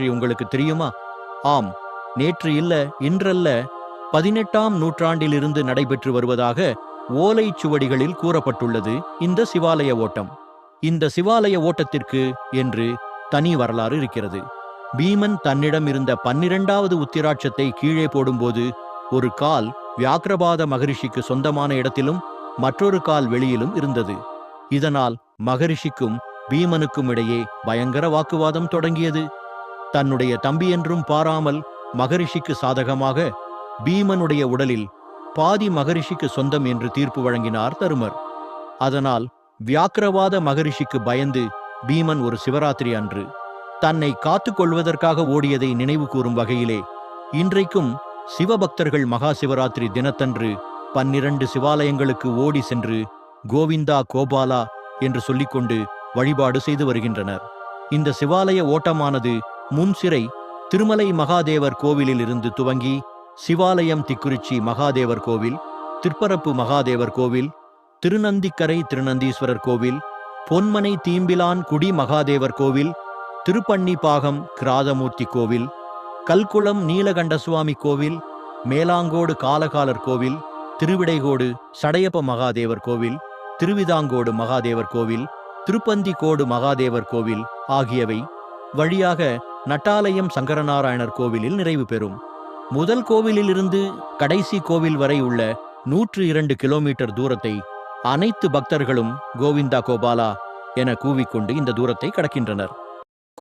உங்களுக்கு தெரியுமா? ஆம், நேற்று இல்ல, இன்றல்ல, 18ஆம் நூற்றாண்டிலிருந்து நடைபெற்று வருவதாக ஓலைச்சுவடிகளில் கூறப்பட்டுள்ளது இந்த சிவாலய ஓட்டம். இந்த சிவாலய ஓட்டத்திற்கு என்று தனி வரலாறு இருக்கிறது. பீமன் தன்னிடம் இருந்த 12வது உத்திராட்சத்தை கீழே போடும்போது ஒரு கால் வியாக்கிரபாத மகரிஷிக்கு சொந்தமான இடத்திலும் மற்றொரு கால் வெளியிலும் இருந்தது. இதனால் மகரிஷிக்கும் பீமனுக்கும் இடையே பயங்கர வாக்குவாதம் தொடங்கியது. தன்னுடைய தம்பி என்றும் பாராமல் மகரிஷிக்கு சாதகமாக பீமனுடைய உடலில் பாதி மகரிஷிக்கு சொந்தம் என்று தீர்ப்பு வழங்கினார் தருமர். அதனால் வியாக்கிரவாத மகரிஷிக்கு பயந்து பீமன் ஒரு சிவராத்திரி அன்று தன்னை காத்து கொள்வதற்காக ஓடியதை நினைவு கூறும் வகையிலே இன்றைக்கும் சிவபக்தர்கள் மகா சிவராத்திரி தினத்தன்று 12 சிவாலயங்களுக்கு ஓடி சென்று கோவிந்தா கோபாலா என்று சொல்லிக்கொண்டு வழிபாடு செய்து வருகின்றனர். இந்த சிவாலய ஓட்டமானது முன்சிறை திருமலை மகாதேவர் கோவிலில் இருந்து துவங்கி சிவாலயம் திக்குறிச்சி மகாதேவர் கோவில், திருப்பரப்பு மகாதேவர் கோவில், திருநந்திக்கரை திருநந்தீஸ்வரர் கோவில், பொன்மனை தீம்பிலான் குடி மகாதேவர் கோவில், திருப்பன்னிப்பாகம் கிராதமூர்த்தி கோவில், கல்குளம் நீலகண்டசுவாமி கோவில், மேலாங்கோடு காலகாலர் கோவில், திருவிடைகோடு சடையப்ப மகாதேவர் கோவில், திருவிதாங்கோடு மகாதேவர் கோவில், திருப்பந்திக்கோடு மகாதேவர் கோவில் ஆகியவை வழியாக நட்டாலயம் சங்கரநாராயணர் கோவிலில் நிறைவு பெறும். முதல் கோவிலிலிருந்து கடைசி கோவில் வரை உள்ள 102 கிலோமீட்டர் தூரத்தை அனைத்து பக்தர்களும் கோவிந்தா கோபாலா என கூவிக்கொண்டு இந்த தூரத்தை கடக்கின்றனர்.